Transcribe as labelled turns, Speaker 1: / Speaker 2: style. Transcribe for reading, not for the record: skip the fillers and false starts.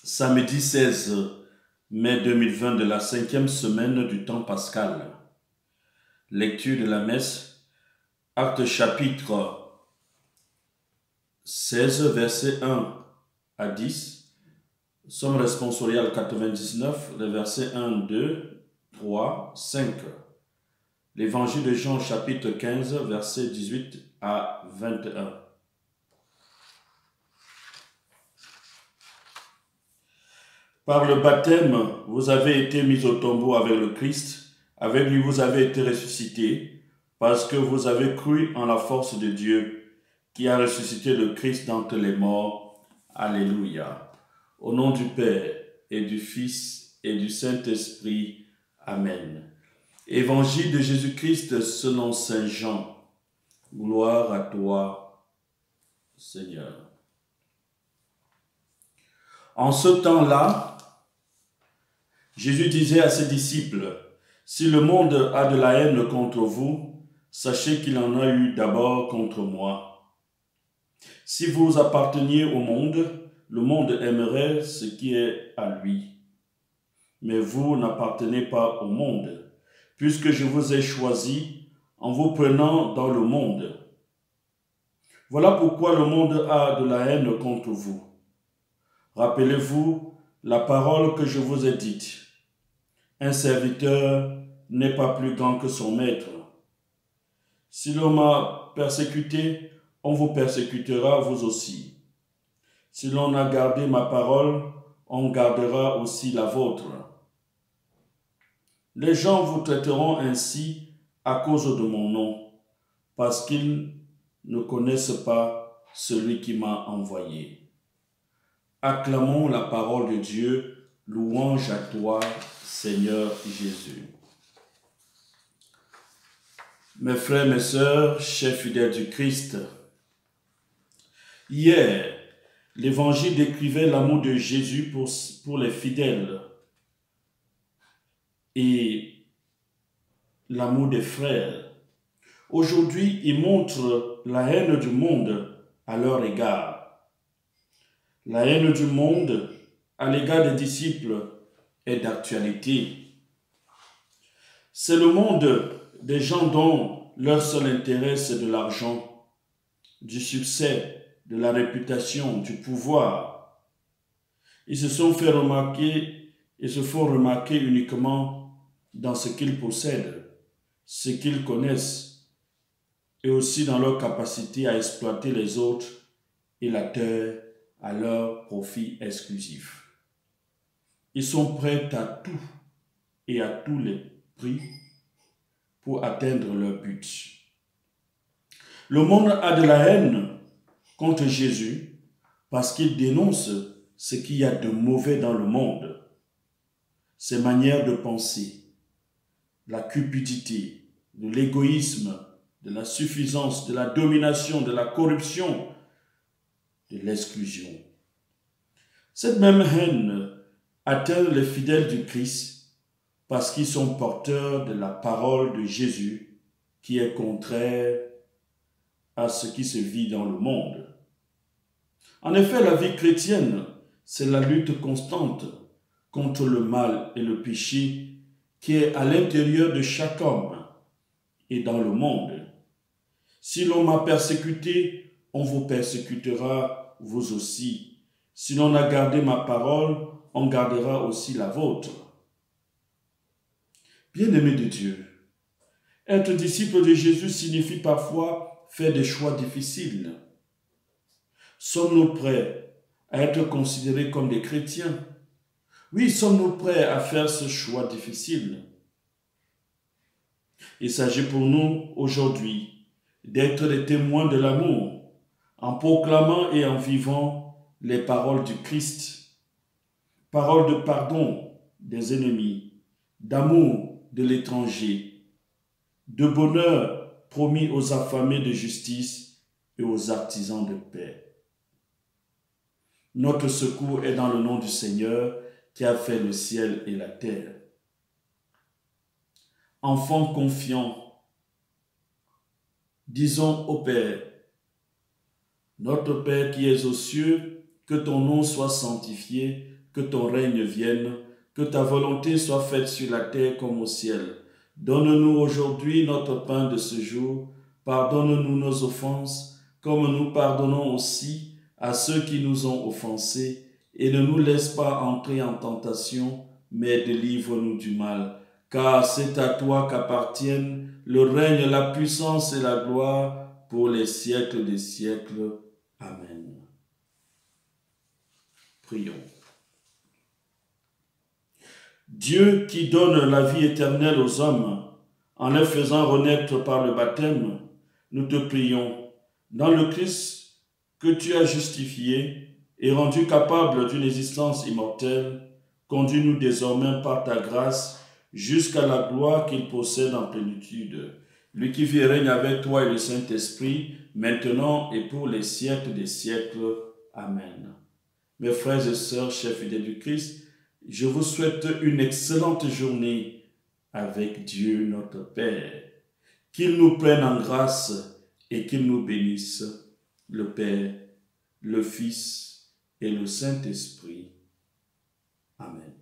Speaker 1: Samedi 16 mai 2020 de la 5e semaine du temps pascal. Lecture de la messe, Actes chapitre 16, versets 1 à 10. Somme responsoriale 99, les versets 1, 2, 3, 5. L'évangile de Jean chapitre 15, versets 18 à 21. Par le baptême, vous avez été mis au tombeau avec le Christ, avec lui vous avez été ressuscités, parce que vous avez cru en la force de Dieu, qui a ressuscité le Christ d'entre les morts. Alléluia. Au nom du Père, et du Fils, et du Saint-Esprit. Amen. Évangile de Jésus-Christ selon saint Jean. Gloire à toi, Seigneur. En ce temps-là, Jésus disait à ses disciples, « Si le monde a de la haine contre vous, sachez qu'il en a eu d'abord contre moi. Si vous apparteniez au monde, le monde aimerait ce qui est à lui. Mais vous n'appartenez pas au monde, puisque je vous ai choisi en vous prenant dans le monde. Voilà pourquoi le monde a de la haine contre vous. Rappelez-vous la parole que je vous ai dite. Un serviteur n'est pas plus grand que son maître. Si l'on m'a persécuté, on vous persécutera vous aussi. Si l'on a gardé ma parole, on gardera aussi la vôtre. Les gens vous traiteront ainsi à cause de mon nom, parce qu'ils ne connaissent pas celui qui m'a envoyé. Acclamons la parole de Dieu, louange à toi, Seigneur Jésus. Mes frères, mes sœurs, chers fidèles du Christ, hier, l'Évangile décrivait l'amour de Jésus pour les fidèles et l'amour des frères. Aujourd'hui, il montre la haine du monde à leur égard. La haine du monde à l'égard des disciples est d'actualité. C'est le monde des gens dont leur seul intérêt c'est de l'argent, du succès, de la réputation, du pouvoir. Ils se sont fait remarquer et se font remarquer uniquement dans ce qu'ils possèdent, ce qu'ils connaissent, et aussi dans leur capacité à exploiter les autres et la terre à leur profit exclusif. Ils sont prêts à tout et à tous les prix pour atteindre leur but. Le monde a de la haine contre Jésus parce qu'il dénonce ce qu'il y a de mauvais dans le monde, ses manières de penser, la cupidité, de l'égoïsme, de la suffisance, de la domination, de la corruption, de l'exclusion. Cette même haine atteint les fidèles du Christ parce qu'ils sont porteurs de la parole de Jésus qui est contraire à ce qui se vit dans le monde. En effet, la vie chrétienne, c'est la lutte constante contre le mal et le péché qui est à l'intérieur de chaque homme et dans le monde. Si l'on m'a persécuté, on vous persécutera vous aussi. Si l'on a gardé ma parole, on gardera aussi la vôtre. Bien-aimés de Dieu, être disciple de Jésus signifie parfois faire des choix difficiles. Sommes-nous prêts à être considérés comme des chrétiens? Oui, sommes-nous prêts à faire ce choix difficile? Il s'agit pour nous aujourd'hui d'être des témoins de l'amour en proclamant et en vivant les paroles du Christ. Paroles de pardon des ennemis, d'amour de l'étranger, de bonheur promis aux affamés de justice et aux artisans de paix. Notre secours est dans le nom du Seigneur qui a fait le ciel et la terre. Enfants confiants, disons au Père, notre Père qui es aux cieux, que ton nom soit sanctifié, que ton règne vienne, que ta volonté soit faite sur la terre comme au ciel. Donne-nous aujourd'hui notre pain de ce jour. Pardonne-nous nos offenses, comme nous pardonnons aussi à ceux qui nous ont offensés. Et ne nous laisse pas entrer en tentation, mais délivre-nous du mal. Car c'est à toi qu'appartiennent le règne, la puissance et la gloire pour les siècles des siècles. Amen. Prions. Dieu qui donne la vie éternelle aux hommes, en les faisant renaître par le baptême, nous te prions, dans le Christ que tu as justifié et rendu capable d'une existence immortelle, conduis-nous désormais par ta grâce jusqu'à la gloire qu'il possède en plénitude. Lui qui vit et règne avec toi et le Saint-Esprit, maintenant et pour les siècles des siècles. Amen. Mes frères et sœurs, chers fidèles du Christ, je vous souhaite une excellente journée avec Dieu notre Père. Qu'il nous prenne en grâce et qu'il nous bénisse, le Père, le Fils et le Saint-Esprit. Amen.